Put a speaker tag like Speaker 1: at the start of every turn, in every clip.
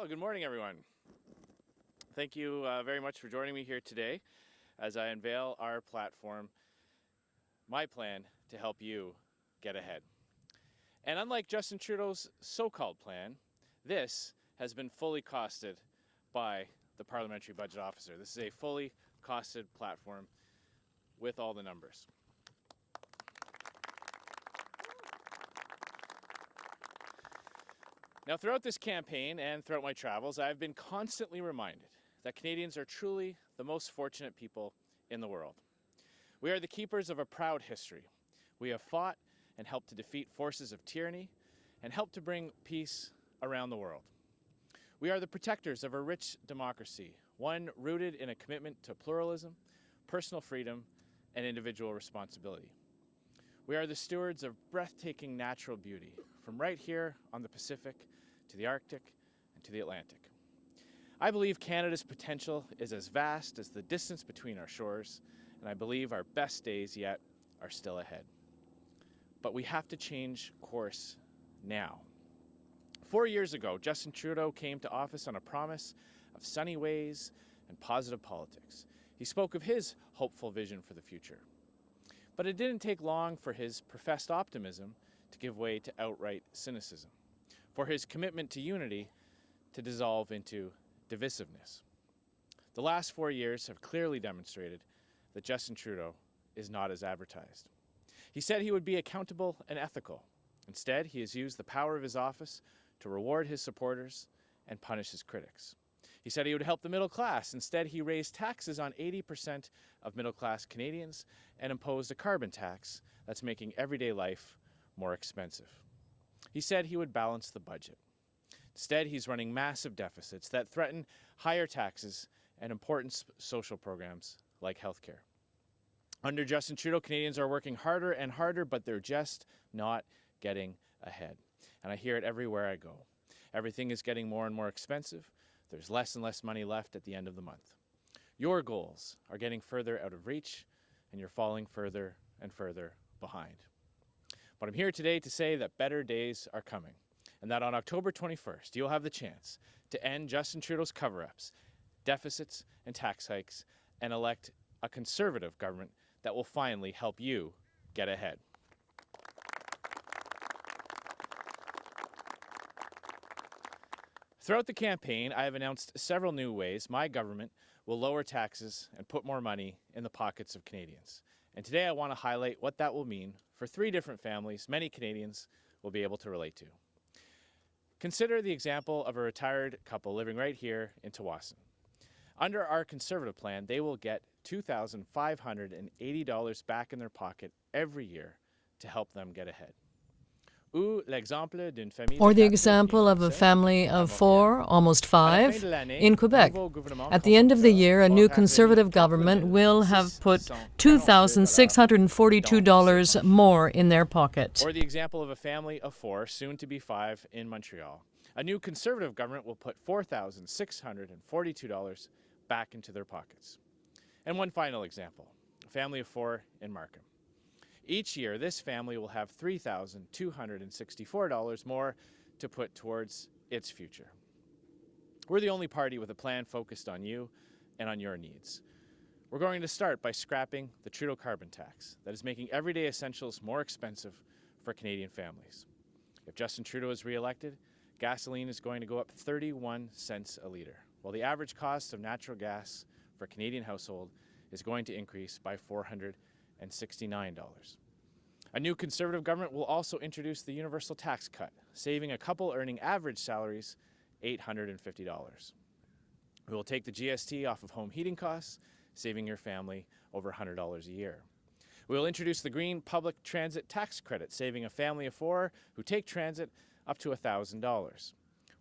Speaker 1: Well, good morning, everyone. Thank you very much for joining me here today as I unveil our platform, my plan to help you get ahead. And unlike Justin Trudeau's so-called plan, this has been fully costed by the Parliamentary Budget Officer. This is a fully costed platform with all the numbers. Now, throughout this campaign and throughout my travels, I've been constantly reminded that Canadians are truly the most fortunate people in the world. We are the keepers of a proud history. We have fought and helped to defeat forces of tyranny and helped to bring peace around the world. We are the protectors of a rich democracy, one rooted in a commitment to pluralism, personal freedom, and individual responsibility. We are the stewards of breathtaking natural beauty, from right here on the Pacific to the Arctic and to the Atlantic. I believe Canada's potential is as vast as the distance between our shores, and I believe our best days yet are still ahead. But we have to change course now. 4 years ago, Justin Trudeau came to office on a promise of sunny ways and positive politics. He spoke of his hopeful vision for the future. But it didn't take long for his professed optimism to give way to outright cynicism, for his commitment to unity to dissolve into divisiveness. The last 4 years have clearly demonstrated that Justin Trudeau is not as advertised. He said he would be accountable and ethical. Instead, he has used the power of his office to reward his supporters and punish his critics. He said he would help the middle class. Instead, he raised taxes on 80% of middle-class Canadians and imposed a carbon tax that's making everyday life more expensive. He said he would balance the budget. Instead, he's running massive deficits that threaten higher taxes and important social programs like healthcare. Under Justin Trudeau, Canadians are working harder and harder, but they're just not getting ahead. And I hear it everywhere I go. Everything is getting more and more expensive. There's less and less money left at the end of the month. Your goals are getting further out of reach, and you're falling further and further behind. But I'm here today to say that better days are coming, and that on October 21st, you'll have the chance to end Justin Trudeau's cover-ups, deficits, and tax hikes, and elect a conservative government that will finally help you get ahead. Throughout the campaign, I have announced several new ways my government will lower taxes and put more money in the pockets of Canadians. And today I want to highlight what that will mean for 3 different families many Canadians will be able to relate to. Consider the example of a retired couple living right here in Tsawwassen. Under our Conservative plan, they will get $2,580 back in their pocket every year to help them get ahead.
Speaker 2: Or the example of a family of 4, almost 5, in Quebec. At the end of the year, a new Conservative government will have put $2,642 more in their pocket.
Speaker 1: Or the example of a family of 4, soon to be 5, in Montreal. A new Conservative government will put $4,642 back into their pockets. And one final example, a family of 4 in Markham. Each year, this family will have $3,264 more to put towards its future. We're the only party with a plan focused on you and on your needs. We're going to start by scrapping the Trudeau Carbon Tax that is making everyday essentials more expensive for Canadian families. If Justin Trudeau is re-elected, gasoline is going to go up 31 cents a litre, while the average cost of natural gas for a Canadian household is going to increase by $469. A new Conservative government will also introduce the universal tax cut, saving a couple earning average salaries $850. We will take the GST off of home heating costs, saving your family over $100 a year. We will introduce the Green Public Transit Tax Credit, saving a family of 4 who take transit up to $1,000.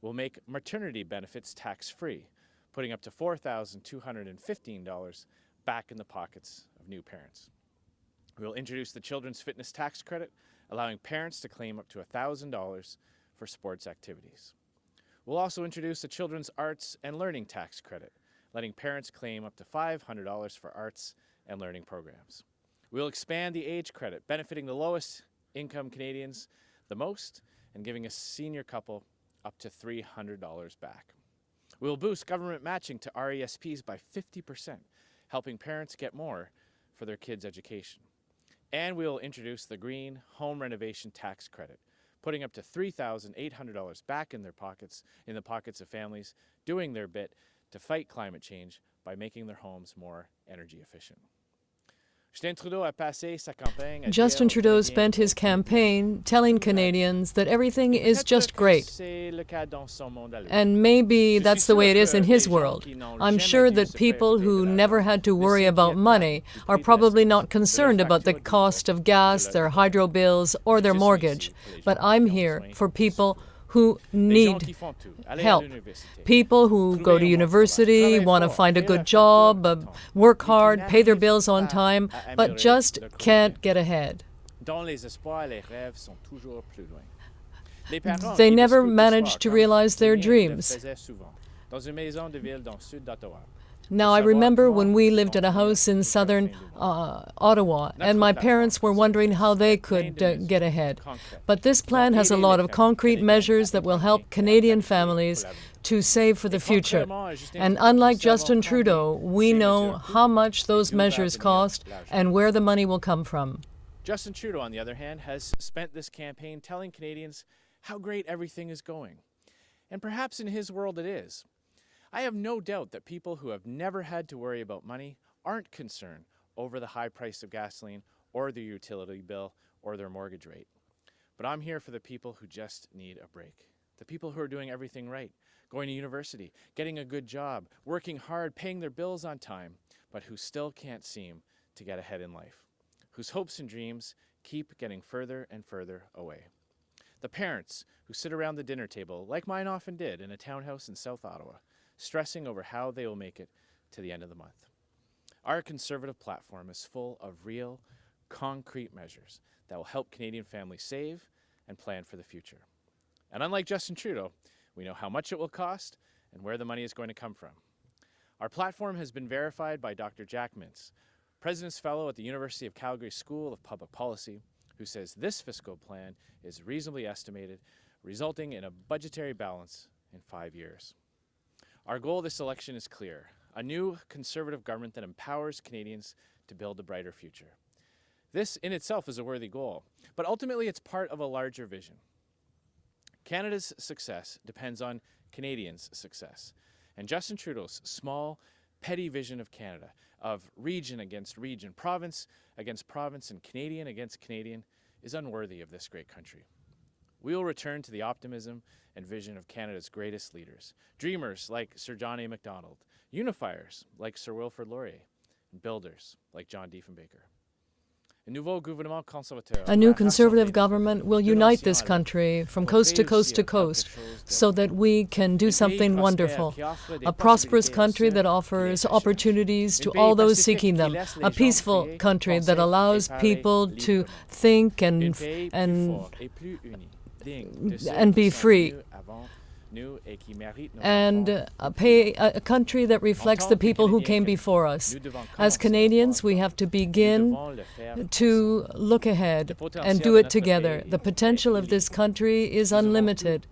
Speaker 1: We'll make maternity benefits tax-free, putting up to $4,215 back in the pockets of new parents. We will introduce the Children's Fitness Tax Credit, allowing parents to claim up to $1,000 for sports activities. We'll also introduce a Children's Arts and Learning Tax Credit, letting parents claim up to $500 for arts and learning programs. We'll expand the age credit, benefiting the lowest income Canadians the most and giving a senior couple up to $300 back. We will boost government matching to RESPs by 50%, helping parents get more for their kids' education. And we will introduce the Green Home Renovation Tax Credit, putting up to $3,800 back in the pockets of families doing their bit to fight climate change by making their homes more energy efficient.
Speaker 2: Justin Trudeau spent his campaign telling Canadians that everything is just great. And maybe that's the way it is in his world. I'm sure that people who never had to worry about money are probably not concerned about the cost of gas, their hydro bills, or their mortgage. But I'm here for people who need help. People who go to university, want to find a good job, work hard, pay their bills on time, but just can't get ahead. They never manage to realize their dreams. Now, I remember when we lived at a house in southern Ottawa, and my parents were wondering how they could get ahead. But this plan has a lot of concrete measures that will help Canadian families to save for the future. And unlike Justin Trudeau, we know how much those measures cost and where the money will come from.
Speaker 1: Justin Trudeau, on the other hand, has spent this campaign telling Canadians how great everything is going. And perhaps in his world it is. I have no doubt that people who have never had to worry about money aren't concerned over the high price of gasoline or their utility bill or their mortgage rate. But I'm here for the people who just need a break. The people who are doing everything right, going to university, getting a good job, working hard, paying their bills on time, but who still can't seem to get ahead in life, whose hopes and dreams keep getting further and further away. The parents who sit around the dinner table, like mine often did in a townhouse in South Ottawa, stressing over how they will make it to the end of the month. Our Conservative platform is full of real, concrete measures that will help Canadian families save and plan for the future. And unlike Justin Trudeau, we know how much it will cost and where the money is going to come from. Our platform has been verified by Dr. Jack Mintz, President's Fellow at the University of Calgary School of Public Policy, who says this fiscal plan is reasonably estimated, resulting in a budgetary balance in 5 years. Our goal this election is clear: a new Conservative government that empowers Canadians to build a brighter future. This in itself is a worthy goal, but ultimately it's part of a larger vision. Canada's success depends on Canadians' success, and Justin Trudeau's small, petty vision of Canada, of region against region, province against province, and Canadian against Canadian, is unworthy of this great country. We will return to the optimism and vision of Canada's greatest leaders, dreamers like Sir John A. Macdonald, unifiers like Sir Wilfrid Laurier, and builders like John Diefenbaker.
Speaker 2: A new Conservative government will unite this country from coast to coast to coast so that we can do something wonderful. A prosperous country that offers opportunities to all those seeking them. A peaceful country that allows people to think and be free. And a country that reflects the people who came before us. As Canadians, we have to begin to look ahead and do it together. The potential of this country is unlimited.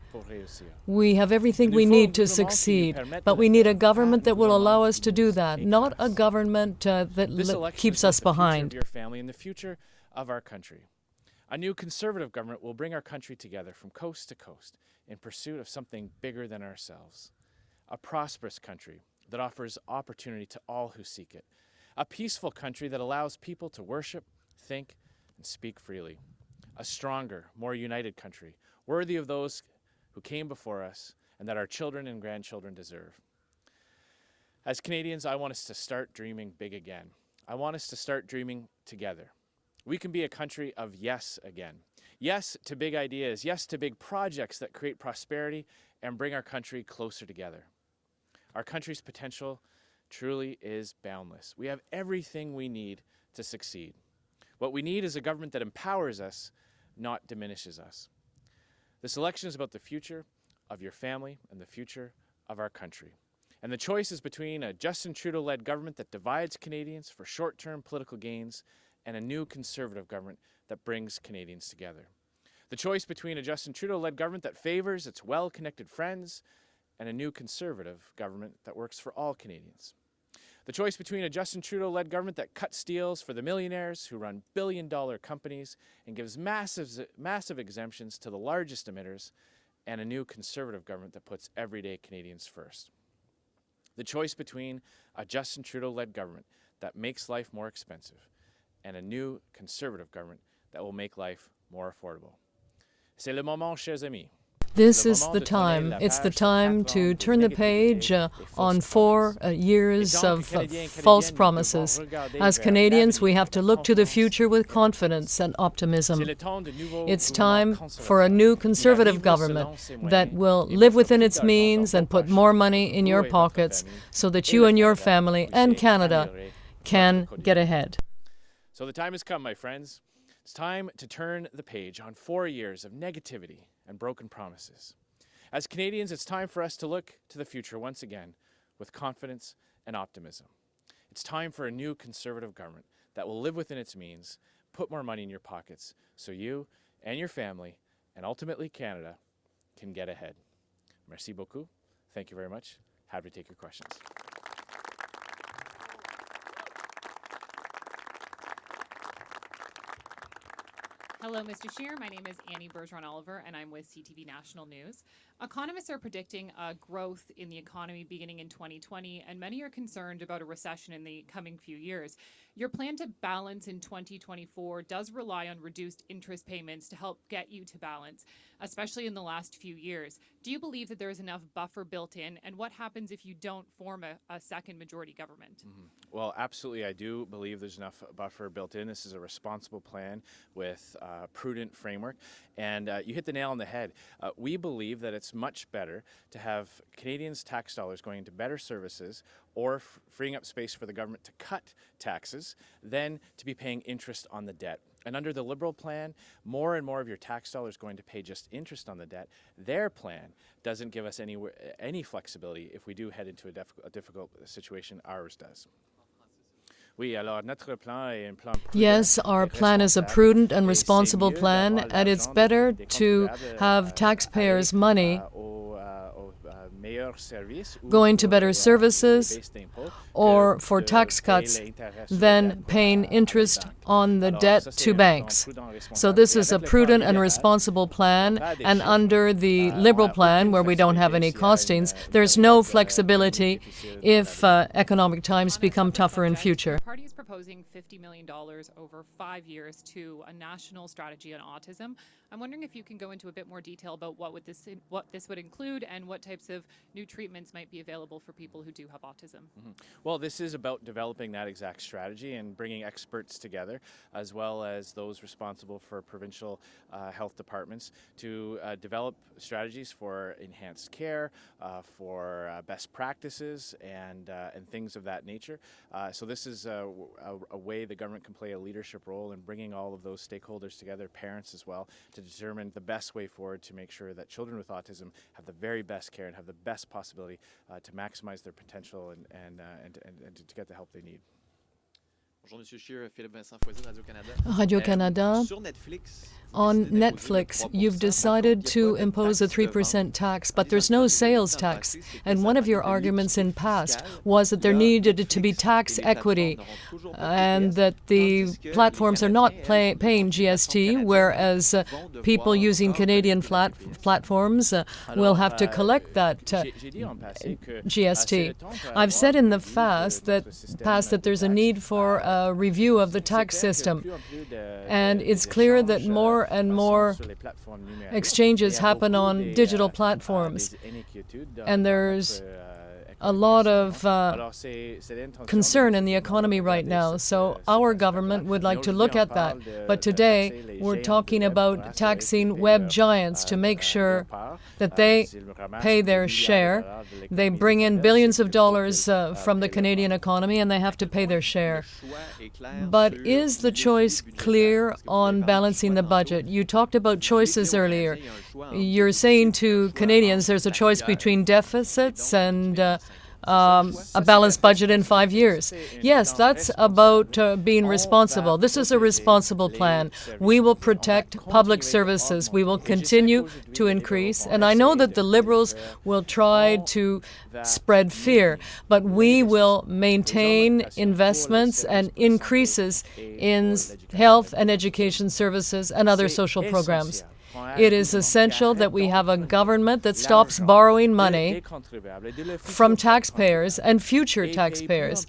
Speaker 2: We have everything we need to succeed, but we need a government that will allow us to do that, not a government that keeps us behind.
Speaker 1: Your family and the future of our country. A new Conservative government will bring our country together from coast to coast in pursuit of something bigger than ourselves. A prosperous country that offers opportunity to all who seek it. A peaceful country that allows people to worship, think, and speak freely. A stronger, more united country, worthy of those who came before us and that our children and grandchildren deserve. As Canadians, I want us to start dreaming big again. I want us to start dreaming together. We can be a country of yes again. Yes to big ideas. Yes to big projects that create prosperity and bring our country closer together. Our country's potential truly is boundless. We have everything we need to succeed. What we need is a government that empowers us, not diminishes us. This election is about the future of your family and the future of our country. And the choice is between a Justin Trudeau-led government that divides Canadians for short-term political gains and a new Conservative government that brings Canadians together. The choice between a Justin Trudeau-led government that favors its well-connected friends and a new Conservative government that works for all Canadians. The choice between a Justin Trudeau-led government that cuts deals for the millionaires who run billion-dollar companies and gives massive exemptions to the largest emitters, and a new Conservative government that puts everyday Canadians first. The choice between a Justin Trudeau-led government that makes life more expensive and a new Conservative government that will make life more affordable. C'est le moment, chers amis.
Speaker 2: This is the time. It's the time to turn the page on 4 years of false promises. As Canadians, we have to look to the future with confidence and optimism. It's time for a new Conservative government that will live within its means and put more money in your pockets so that you and your family and Canada can get ahead.
Speaker 1: So the time has come, my friends. It's time to turn the page on 4 years of negativity and broken promises. As Canadians, it's time for us to look to the future once again with confidence and optimism. It's time for a new Conservative government that will live within its means, put more money in your pockets, so you and your family, and ultimately Canada, can get ahead. Merci beaucoup. Thank you very much. Happy to take your questions.
Speaker 3: Hello, Mr. Scheer. My name is Annie Bergeron-Oliver, and I'm with CTV National News. Economists are predicting a growth in the economy beginning in 2020, and many are concerned about a recession in the coming few years. Your plan to balance in 2024 does rely on reduced interest payments to help get you to balance, especially in the last few years. Do you believe that there is enough buffer built in, and what happens if you don't form a second majority government?
Speaker 1: Well, absolutely, I do believe there's enough buffer built in. This is a responsible plan with a prudent framework, and you hit the nail on the head. We believe that it's much better to have Canadians' tax dollars going into better services or freeing up space for the government to cut taxes than to be paying interest on the debt. And under the Liberal plan, more and more of your tax dollars going to pay just interest on the debt. Their plan doesn't give us any flexibility if we do head into a difficult situation. Ours does.
Speaker 2: Yes, our plan is a prudent and responsible plan, and it's better to have taxpayers' money going to better services or for tax cuts than paying interest on the debt to banks. So this is a prudent and responsible plan, and under the Liberal plan, where we don't have any costings, there's no flexibility if economic times become tougher in future.
Speaker 3: The party is proposing $50 million over 5 years to a national strategy on autism. I'm wondering if you can go into a bit more detail about what this would include and what types of new treatments might be available for people who do have autism.
Speaker 1: Well, this is about developing that exact strategy and bringing experts together, as well as those responsible for provincial health departments, to develop strategies for enhanced care, for best practices, and things of that nature. So this is a way the government can play a leadership role in bringing all of those stakeholders together, parents as well, to determine the best way forward to make sure that children with autism have the very best care and have the best possibility to maximize their potential and to get the help they need.
Speaker 4: Bonjour, Monsieur Scheer, Philippe Vincent Foisy, Radio-Canada.
Speaker 2: Radio-Canada.
Speaker 4: Sur Netflix,
Speaker 2: On Netflix, you've decided to impose a 3% tax, but there's no sales tax. And one of your arguments in past was that there needed to be tax equity and that the platforms are not paying GST, whereas people using Canadian platforms will have to collect that GST. I've said in the past that there's a need for a review of the tax system, and it's clear that more and more exchanges happen on digital platforms, and there's a lot of concern in the economy right now. So our government would like to look at that. But today, we're talking about taxing web giants to make sure that they pay their share. They bring in billions of dollars from the Canadian economy, and they have to pay their share. But is the choice clear on balancing the budget? You talked about choices earlier. You're saying to Canadians there's a choice between deficits and a balanced budget in 5 years. Yes, that's about being responsible. This is a responsible plan. We will protect public services. We will continue to increase. And I know that the Liberals will try to spread fear, but we will maintain investments and increases in health and education services and other social programs. It is essential that we have a government that stops borrowing money from taxpayers and future taxpayers,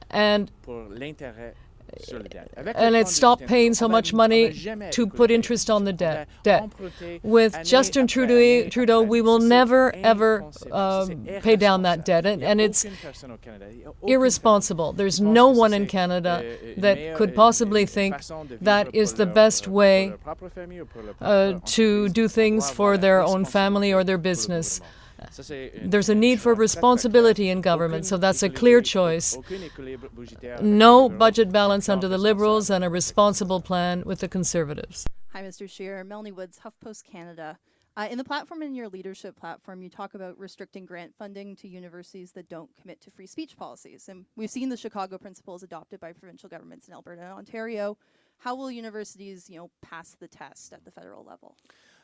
Speaker 2: and it stopped paying so much money to put interest on the debt. With Justin Trudeau, we will never, ever pay down that debt, and it's irresponsible. There's no one in Canada that could possibly think that is the best way to do things for their own family or their business. There's a need for responsibility in government, so that's a clear choice. No budget balance under the Liberals and a responsible plan with the Conservatives.
Speaker 5: Hi, Mr. Scheer. Melanie Woods, HuffPost Canada. In the platform, in your leadership platform, you talk about restricting grant funding to universities that don't commit to free speech policies. And we've seen the Chicago principles adopted by provincial governments in Alberta and Ontario. How will universities, pass the test at the federal level?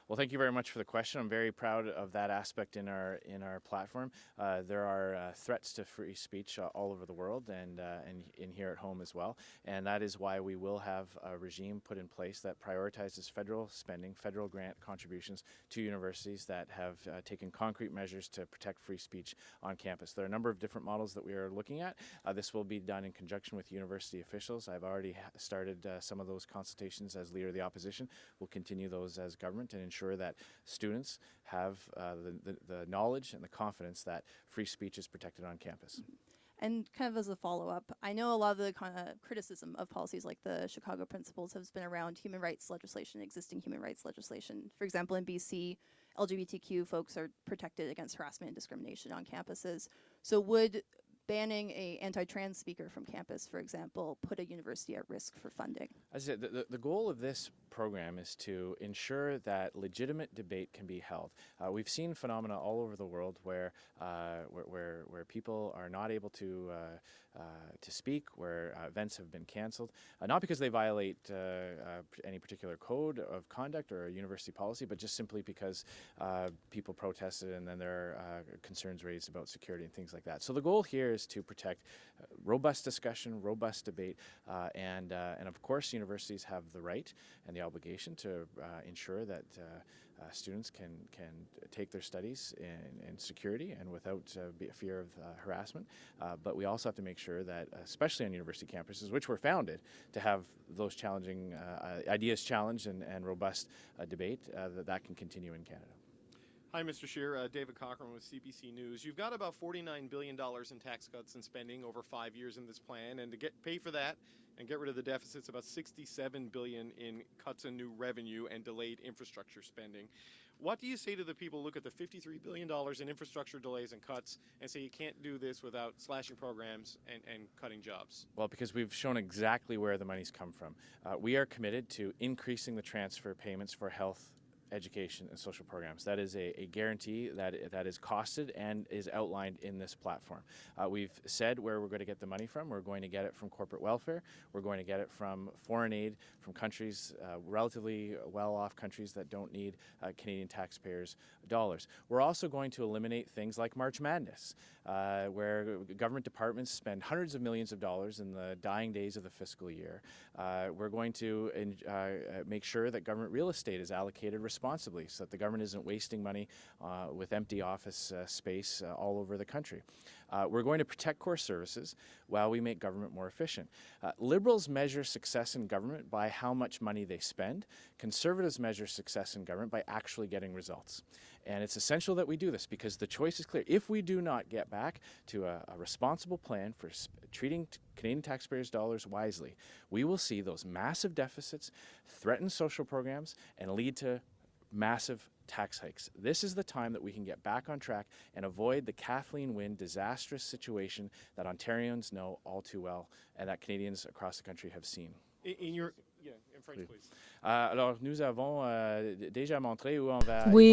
Speaker 1: Well, thank you very much for the question. I'm very proud of that aspect in our platform. There are threats to free speech all over the world and in here at home as well. And that is why we will have a regime put in place that prioritizes federal spending, federal grant contributions to universities that have taken concrete measures to protect free speech on campus. There are a number of different models that we are looking at. This will be done in conjunction with university officials. I've already started some of those consultations as Leader of the Opposition. We'll continue those as government and ensure that students have the knowledge and the confidence that free speech is protected on campus.
Speaker 5: And kind of as a follow-up, I know a lot of the kind of criticism of policies like the Chicago Principles has been around human rights legislation, existing human rights legislation. For example, in BC, LGBTQ folks are protected against harassment and discrimination on campuses. So would banning a anti-trans speaker from campus, for example, put a university at risk for funding?
Speaker 1: As I said, the goal of this program is to ensure that legitimate debate can be held. We've seen phenomena all over the world where people are not able to speak, where events have been canceled, not because they violate any particular code of conduct or a university policy, but just simply because people protested and then there are concerns raised about security and things like that. So the goal here is to protect robust discussion, robust debate, and of course universities have the right and the obligation to ensure that students can take their studies in security and without fear of harassment. But we also have to make sure that, especially on university campuses, which were founded to have those challenging ideas challenged and robust debate, that can continue in Canada.
Speaker 6: Hi, Mr. Scheer. David Cochran with CBC News. You've got about $49 billion in tax cuts and spending over 5 years in this plan, and to pay for that and get rid of the deficits, about $67 billion in cuts in new revenue and delayed infrastructure spending. What do you say to the people who look at the $53 billion in infrastructure delays and cuts and say you can't do this without slashing programs and cutting jobs?
Speaker 1: Well, because we've shown exactly where the money's come from. We are committed to increasing the transfer payments for health, education, and social programs. That is a guarantee that is costed and is outlined in this platform. We've said where we're going to get the money from. We're going to get it from corporate welfare. We're going to get it from foreign aid from countries, relatively well-off countries that don't need Canadian taxpayers' dollars. We're also going to eliminate things like March Madness, where government departments spend hundreds of millions of dollars in the dying days of the fiscal year. We're going to make sure that government real estate is allocated responsibly so that the government isn't wasting money with empty office space all over the country. We're going to protect core services while we make government more efficient. Liberals measure success in government by how much money they spend. Conservatives measure success in government by actually getting results. And it's essential that we do this because the choice is clear. If we do not get back to a responsible plan for treating Canadian taxpayers' dollars wisely, we will see those massive deficits threaten social programs and lead to massive tax hikes. This is the time that we can get back on track and avoid the Kathleen Wynne disastrous situation that Ontarians know all too well and that Canadians across the country have seen.
Speaker 6: In French, please.
Speaker 2: We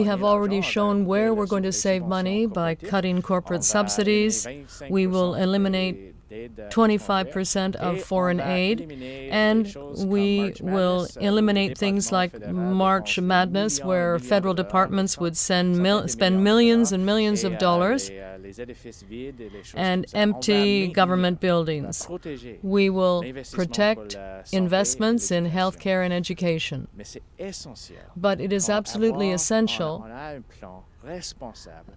Speaker 2: have already shown where we're going to save money by cutting corporate subsidies. We will eliminate 25% of foreign aid, and we will eliminate things like March Madness, where federal departments would spend millions and millions of dollars and empty government buildings. We will protect investments in healthcare and education. But it is absolutely essential,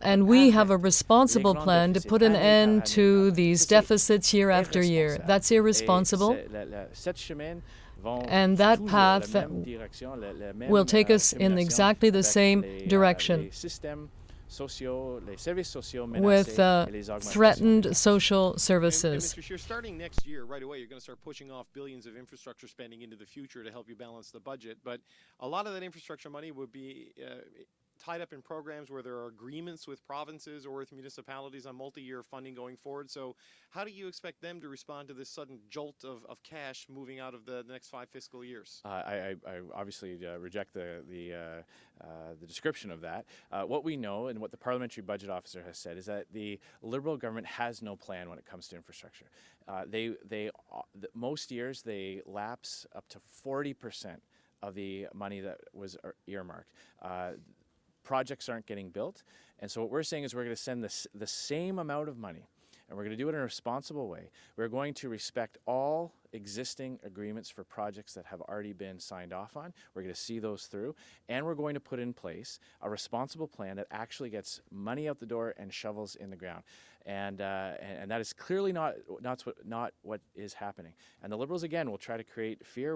Speaker 2: and we have a responsible plan to put an end to these deficits year after year. That's irresponsible. And that path will take us in exactly the same direction, with threatened social services.
Speaker 6: Mr. Scheer, starting next year, right away, you're going to start pushing off billions of infrastructure spending into the future to help you balance the budget. But a lot of that infrastructure money would be tied up in programs where there are agreements with provinces or with municipalities on multi-year funding going forward. So how do you expect them to respond to this sudden jolt of cash moving out of the next 5 fiscal years?
Speaker 1: I obviously reject the description of that. What we know and what the Parliamentary Budget Officer has said is that the Liberal government has no plan when it comes to infrastructure. Most years they lapse up to 40% of the money that was earmarked. Projects aren't getting built, and so what we're saying is we're going to send the same amount of money, and we're going to do it in a responsible way. We're going to respect all existing agreements for projects that have already been signed off on. We're going to see those through, and we're going to put in place a responsible plan that actually gets money out the door and shovels in the ground. And that is clearly not what is happening. And the Liberals again will try to create fear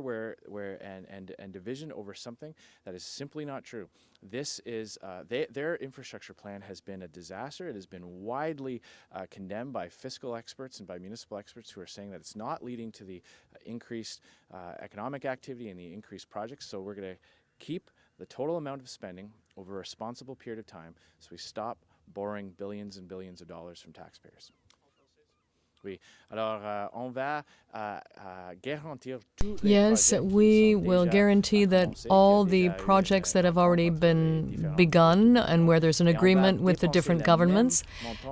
Speaker 1: and division over something that is simply not true. This is their infrastructure plan has been a disaster. It has been widely condemned by fiscal experts and by municipal experts who are saying that it's not leading to the increased economic activity and the increased projects. So we're going to keep the total amount of spending over a responsible period of time so we stop borrowing billions and billions of dollars from taxpayers.
Speaker 2: Yes, we will guarantee that all the projects that have already been begun and where there's an agreement with the different governments,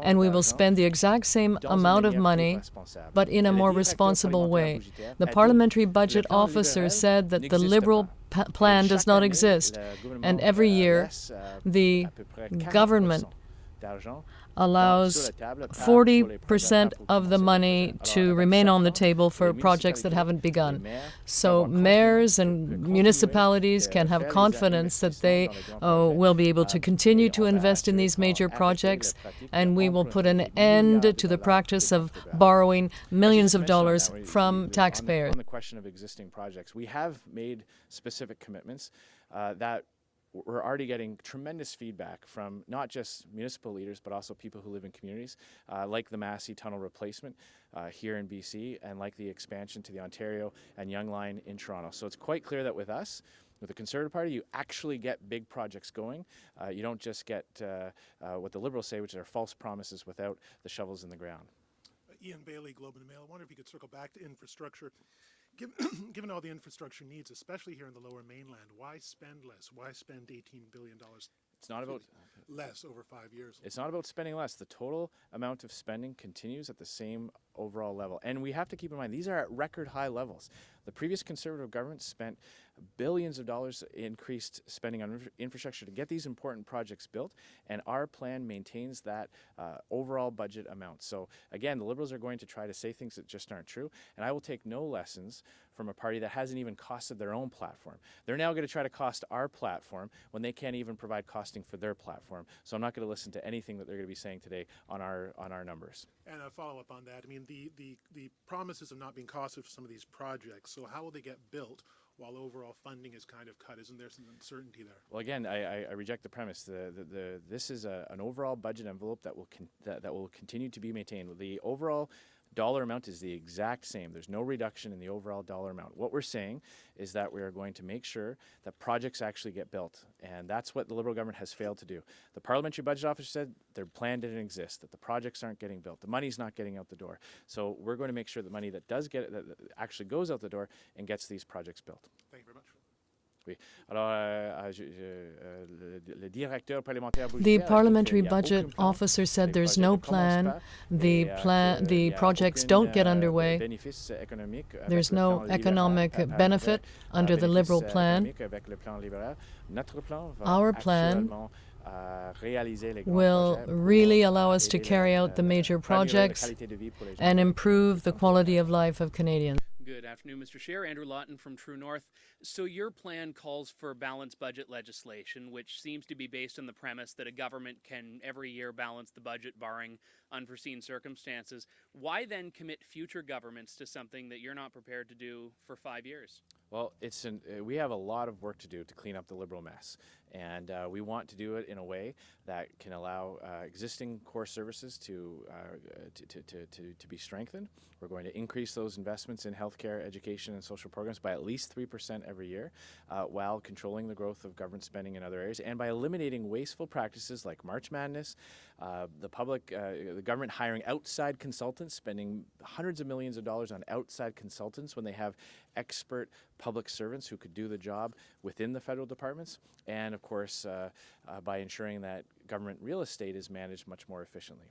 Speaker 2: and we will spend the exact same amount of money, but in a more responsible way. The Parliamentary Budget Officer said that the Liberal plan does not exist, and every year the government allows 40% of the money to remain on the table for projects that haven't begun. So mayors and municipalities can have confidence that they will be able to continue to invest in these major projects, and we will put an end to the practice of borrowing millions of dollars from taxpayers.
Speaker 1: On the question of existing projects, we have made specific commitments that we're already getting tremendous feedback from not just municipal leaders, but also people who live in communities, like the Massey Tunnel replacement here in BC, and like the expansion to the Ontario and Yonge Line in Toronto. So it's quite clear that with us, with the Conservative Party, you actually get big projects going. You don't just get what the Liberals say, which are false promises without the shovels in the ground.
Speaker 7: Ian Bailey, Globe and Mail. I wonder if you could circle back to infrastructure. Given all the infrastructure needs, especially here in the Lower Mainland, why spend less? Why spend $18 billion?
Speaker 1: It's not about
Speaker 7: less over 5 years.
Speaker 1: It's not about spending less. The total amount of spending continues at the same overall level. And we have to keep in mind, these are at record high levels. The previous Conservative government spent billions of dollars increased spending on infrastructure to get these important projects built, and our plan maintains that overall budget amount. So again, the Liberals are going to try to say things that just aren't true, and I will take no lessons from a party that hasn't even costed their own platform. They're now going to try to cost our platform when they can't even provide costing for their platform. So I'm not going to listen to anything that they're going to be saying today on our numbers.
Speaker 7: And a follow-up on that, I mean, the promises of not being costed for some of these projects, so how will they get built while overall funding is kind of cut? Isn't there some uncertainty there?
Speaker 1: Well, again, I reject the premise. This is an overall budget envelope that will continue to be maintained. The overall dollar amount is the exact same. There's no reduction in the overall dollar amount. What we're saying is that we are going to make sure that projects actually get built, and that's what the Liberal government has failed to do. The Parliamentary Budget Office said their plan didn't exist, that the projects aren't getting built, the money's not getting out the door. So we're going to make sure the money that does get that actually goes out the door and gets these projects built.
Speaker 7: Thank you very much.
Speaker 1: Oui. Alors, le directeur parlementaire
Speaker 2: The parliamentary budget officer said there's no plan. The projects don't get underway. There's no economic benefit under the Liberal plan. Our plan will really allow us to carry out the major projects and improve the quality of life of Canadians.
Speaker 8: Good afternoon, Mr. Scheer. Andrew Lawton from True North. So your plan calls for balanced budget legislation, which seems to be based on the premise that a government can every year balance the budget barring unforeseen circumstances. Why then commit future governments to something that you're not prepared to do for 5 years?
Speaker 1: Well, we have a lot of work to do to clean up the Liberal mess, and we want to do it in a way that can allow existing core services to be strengthened. We're going to increase those investments in healthcare, education, and social programs by at least 3% every year, while controlling the growth of government spending in other areas, and by eliminating wasteful practices like March Madness, the government hiring outside consultants, spending hundreds of millions of dollars on outside consultants when they have expert public servants who could do the job within the federal departments, and of course by ensuring that government real estate is managed much more efficiently.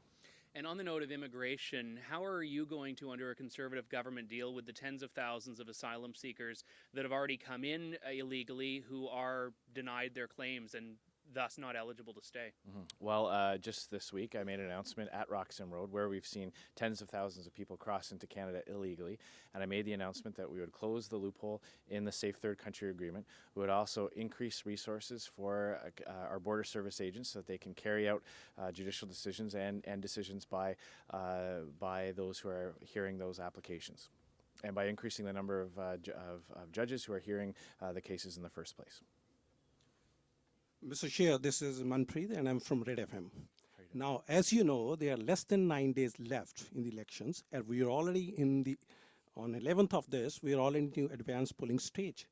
Speaker 8: And on the note of immigration, how are you going to, under a Conservative government, deal with the tens of thousands of asylum seekers that have already come in illegally who are denied their claims and thus not eligible to stay?
Speaker 1: Well, just this week I made an announcement at Roxham Road where we've seen tens of thousands of people cross into Canada illegally, and I made the announcement that we would close the loophole in the Safe Third Country Agreement. We would also increase resources for our border service agents so that they can carry out judicial decisions and decisions by those who are hearing those applications, and by increasing the number of judges who are hearing the cases in the first place.
Speaker 9: Mr. Scheer, this is Manpreet and I'm from Red FM. Now, as you know, there are less than 9 days left in the elections, and we are already on 11th of this, we are all into advanced polling stage.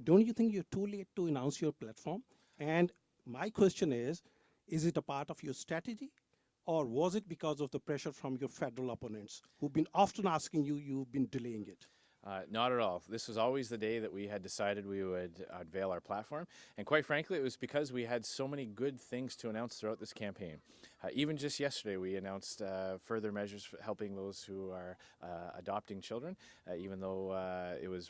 Speaker 9: Don't you think you're too late to announce your platform? And my question is it a part of your strategy, or was it because of the pressure from your federal opponents who've been often asking you've been delaying it?
Speaker 1: Not at all. This was always the day that we had decided we would unveil our platform. And quite frankly, it was because we had so many good things to announce throughout this campaign. Even just yesterday, we announced further measures for helping those who are adopting children. Even though it was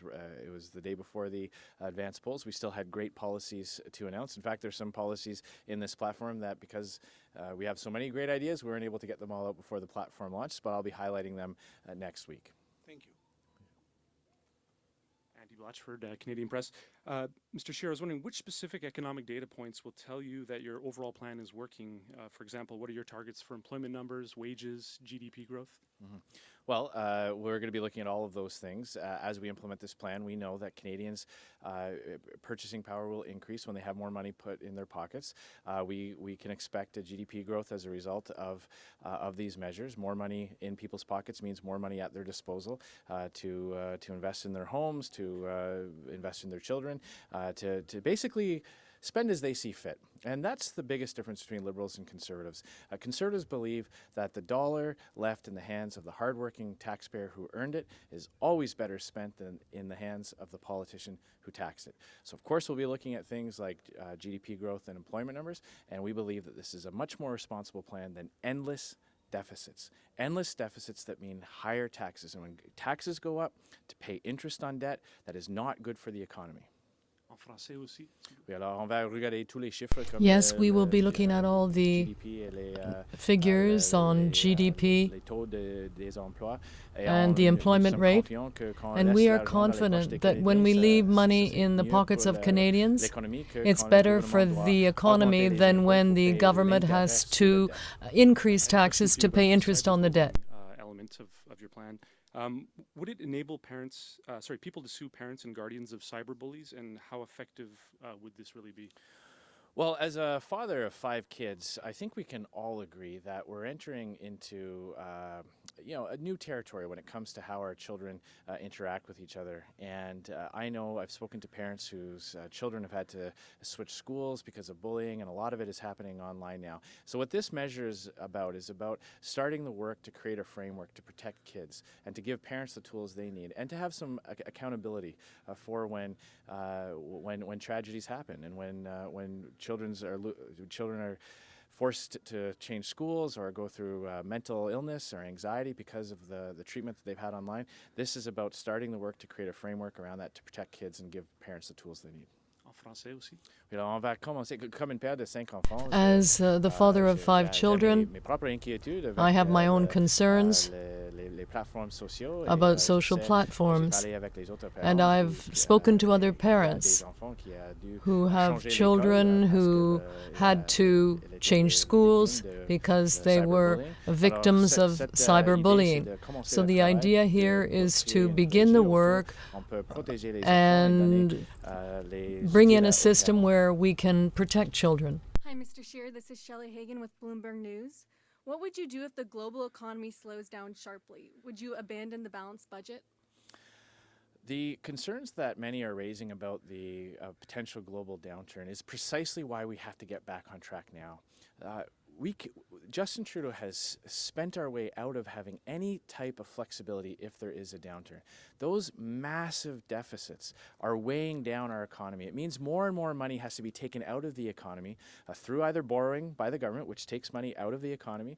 Speaker 1: the day before the advance polls, we still had great policies to announce. In fact, there's some policies in this platform that, because we have so many great ideas, we weren't able to get them all out before the platform launched, but I'll be highlighting them next week.
Speaker 9: Thank you.
Speaker 10: Blatchford, Canadian Press. Mr. Scheer, I was wondering which specific economic data points will tell you that your overall plan is working? For example, what are your targets for employment numbers, wages, GDP growth?
Speaker 1: Well, we're going to be looking at all of those things. As we implement this plan, we know that Canadians' purchasing power will increase when they have more money put in their pockets. We can expect a GDP growth as a result of these measures. More money in people's pockets means more money at their disposal to invest in their homes, to invest in their children, to basically spend as they see fit. And that's the biggest difference between Liberals and Conservatives. Conservatives believe that the dollar left in the hands of the hardworking taxpayer who earned it is always better spent than in the hands of the politician who taxed it. So of course we'll be looking at things like GDP growth and employment numbers, and we believe that this is a much more responsible plan than endless deficits. Endless deficits that mean higher taxes. And when taxes go up to pay interest on debt, that is not good for the economy.
Speaker 2: Yes, we will be looking at all the figures on GDP and the employment rate, and we are confident that when we leave money in the pockets of Canadians, it's better for the economy than when the government has to increase taxes to pay interest on the debt.
Speaker 10: Elements of your plan. Would it enable people to sue parents and guardians of cyberbullies, and how effective would this really be?
Speaker 1: Well, as a father of 5 kids, I think we can all agree that we're entering into a new territory when it comes to how our children interact with each other. And I know I've spoken to parents whose children have had to switch schools because of bullying, and a lot of it is happening online now. So what this measure is about starting the work to create a framework to protect kids and to give parents the tools they need, and to have some accountability for when tragedies happen, and when children are forced to change schools or go through mental illness or anxiety because of the treatment that they've had online. This is about starting the work to create a framework around that to protect kids and give parents the tools they need.
Speaker 10: En français aussi.
Speaker 1: On va commencer comme une père de 5 enfants.
Speaker 2: As the father of 5 children, I have my own concerns about social platforms, and I've spoken to other parents who have children who had to change schools because they were victims of cyberbullying. So the idea here is to begin the work and bring in a system where we can protect children.
Speaker 11: Hi, Mr. Scheer. This is Shelley Hagan with Bloomberg News. What would you do if the global economy slows down sharply? Would you abandon the balanced budget?
Speaker 1: The concerns that many are raising about the potential global downturn is precisely why we have to get back on track now. Justin Trudeau has spent our way out of having any type of flexibility if there is a downturn. Those massive deficits are weighing down our economy. It means more and more money has to be taken out of the economy through either borrowing by the government, which takes money out of the economy,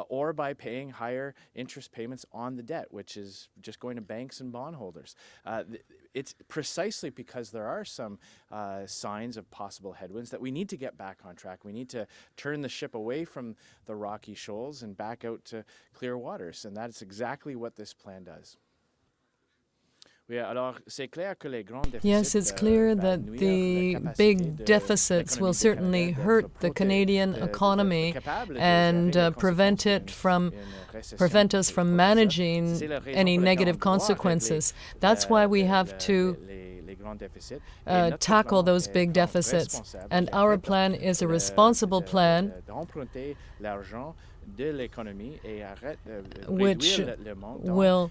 Speaker 1: or by paying higher interest payments on the debt, which is just going to banks and bondholders. It's precisely because there are some signs of possible headwinds that we need to get back on track. We need to turn the ship away from the rocky shoals and back out to clear waters, and that's exactly what this plan does.
Speaker 2: Yes, it's clear that the big deficits will certainly hurt the Canadian economy and prevent us from managing any negative consequences. That's why we have to tackle those big deficits. And our plan is a responsible plan which will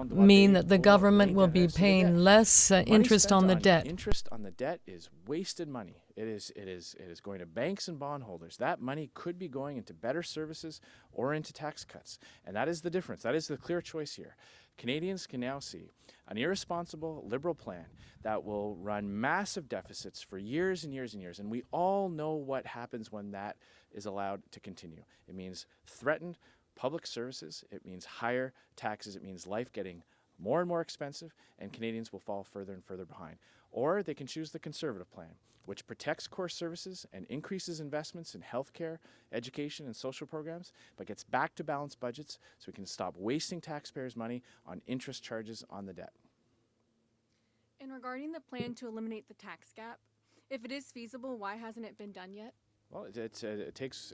Speaker 2: mean that the government will be paying less interest on the debt.
Speaker 1: Interest on the debt is wasted money. It is going to banks and bondholders. That money could be going into better services or into tax cuts. And that is the difference. That is the clear choice here. Canadians can now see an irresponsible Liberal plan that will run massive deficits for years and years and years. And we all know what happens when that is allowed to continue. It means threatened public services. It means higher taxes. It means life getting more and more expensive, and Canadians will fall further and further behind. Or they can choose the Conservative plan, which protects core services and increases investments in healthcare, education, and social programs, but gets back to balanced budgets so we can stop wasting taxpayers' money on interest charges on the debt.
Speaker 11: And regarding the plan to eliminate the tax gap, if it is feasible, why hasn't it been done yet?
Speaker 1: Well, it takes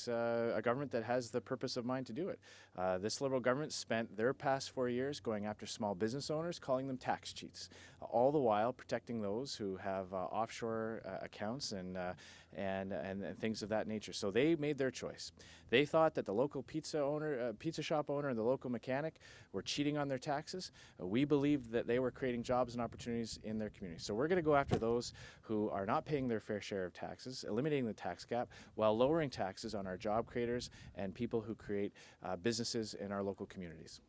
Speaker 1: a government that has the purpose of mind to do it. This Liberal government spent their past 4 years going after small business owners, calling them tax cheats, all the while protecting those who have offshore accounts and things of that nature. So they made their choice. They thought that the local pizza shop owner and the local mechanic were cheating on their taxes. We believed that they were creating jobs and opportunities in their community. So we're going to go after those who are not paying their fair share of taxes, eliminating the tax gap, while lowering taxes on our job creators and people who create businesses in our local communities.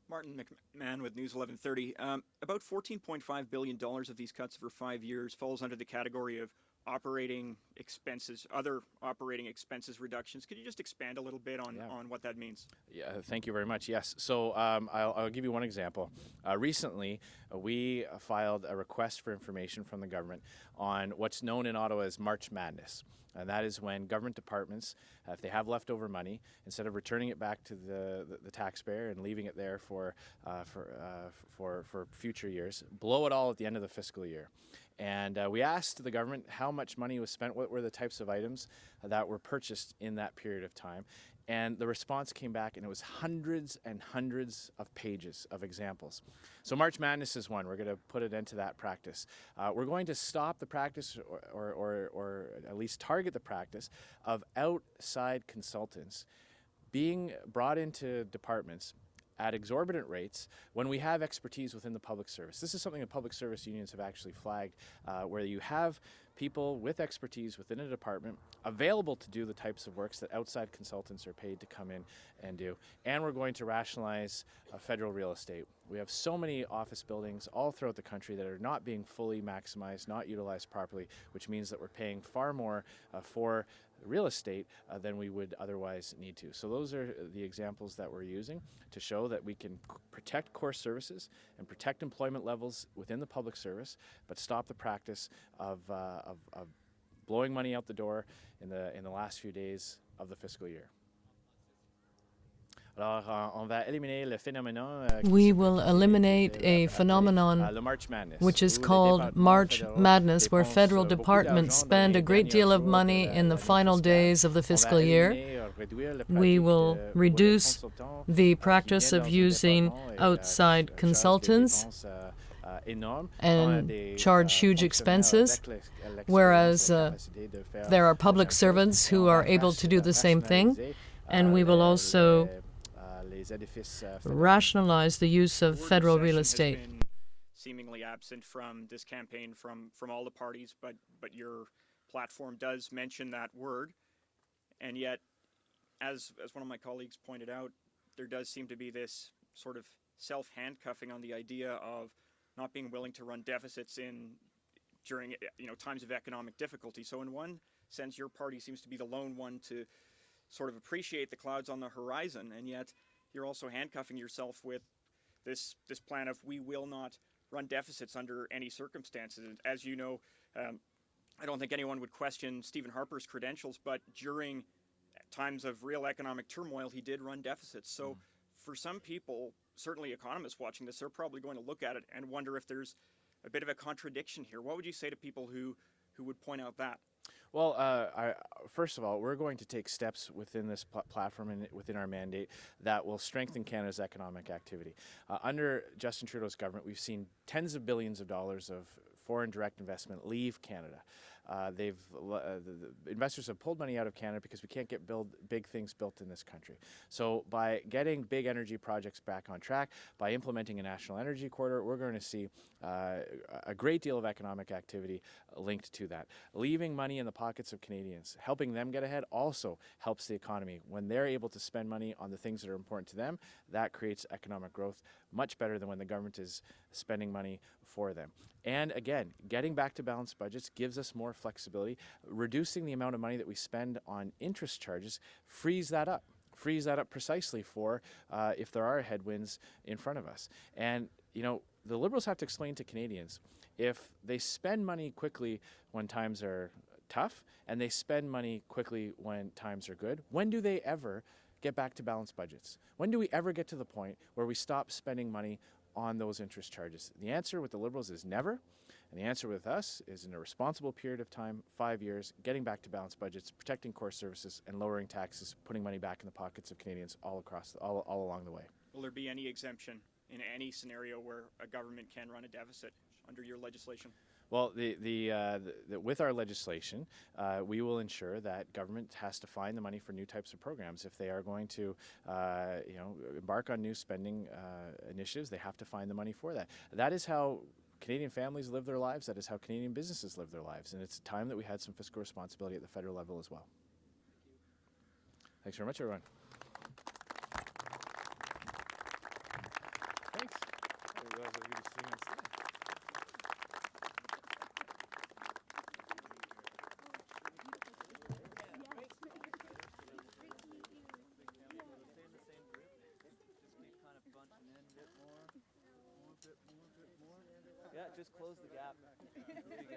Speaker 12: Martin McMahon with News 1130. About $14.5 billion of these cuts for 5 years falls under the category of operating expenses, other operating expenses reductions. Could you just expand a little bit on what that means?
Speaker 1: Yeah, thank you very much. Yes. So I'll give you one example. Recently, we filed a request for information from the government on what's known in Ottawa as March Madness. And that is when government departments, if they have leftover money, instead of returning it back to the taxpayer and leaving it there for future years, blow it all at the end of the fiscal year. And we asked the government how much money was spent, what were the types of items that were purchased in that period of time. And the response came back, and it was hundreds and hundreds of pages of examples. So March Madness is one. We're going to put an end to that practice. We're going to stop the practice, or at least target the practice, of outside consultants being brought into departments at exorbitant rates when we have expertise within the public service. This is something that public service unions have actually flagged, where you have people with expertise within a department available to do the types of works that outside consultants are paid to come in and do. And we're going to rationalize federal real estate. We have so many office buildings all throughout the country that are not being fully maximized, not utilized properly, which means that we're paying far more for real estate than we would otherwise need to. So those are the examples that we're using to show that we can protect core services and protect employment levels within the public service, but stop the practice of blowing money out the door in the last few days of the fiscal year.
Speaker 2: We will eliminate a phenomenon which is called March Madness, where federal departments spend a great deal of money in the final days of the fiscal year. We will reduce the practice of using outside consultants and charge huge expenses, whereas there are public servants who are able to do the same thing. And we will also rationalize the use of federal real estate.
Speaker 12: Has been seemingly absent from this campaign from all the parties, but your platform does mention that word. And yet, as one of my colleagues pointed out, there does seem to be this sort of self-handcuffing on the idea of not being willing to run deficits during times of economic difficulty. So in one sense, your party seems to be the lone one to sort of appreciate the clouds on the horizon, and yet you're also handcuffing yourself with this plan of we will not run deficits under any circumstances. As you know, I don't think anyone would question Stephen Harper's credentials, but during times of real economic turmoil, he did run deficits. So for some people, certainly economists watching this, they're probably going to look at it and wonder if there's a bit of a contradiction here. What would you say to people who would point out that?
Speaker 1: Well, first of all, we're going to take steps within this platform and within our mandate that will strengthen Canada's economic activity. Under Justin Trudeau's government, we've seen tens of billions of dollars of foreign direct investment leave Canada. The investors have pulled money out of Canada because we can't get big things built in this country. So by getting big energy projects back on track, by implementing a national energy corridor, we're going to see a great deal of economic activity linked to that. Leaving money in the pockets of Canadians, helping them get ahead, also helps the economy. When they're able to spend money on the things that are important to them, that creates economic growth much better than when the government is spending money for them. And again, getting back to balanced budgets gives us more flexibility. Reducing the amount of money that we spend on interest charges frees that up precisely for if there are headwinds in front of us. And, the Liberals have to explain to Canadians, if they spend money quickly when times are tough and they spend money quickly when times are good, when do they ever get back to balanced budgets? When do we ever get to the point where we stop spending money on those interest charges? The answer with the Liberals is never, and the answer with us is in a responsible period of time, 5 years, getting back to balanced budgets, protecting core services, and lowering taxes, putting money back in the pockets of Canadians all along the way.
Speaker 12: Will there be any exemption in any scenario where a government can run a deficit under your legislation?
Speaker 1: Well, with our legislation, we will ensure that government has to find the money for new types of programs. If they are going to, embark on new spending initiatives, they have to find the money for that. That is how Canadian families live their lives. That is how Canadian businesses live their lives. And it's time that we had some fiscal responsibility at the federal level as well. Thanks very much, everyone. Thanks.
Speaker 13: Yeah, just close the gap. There you go.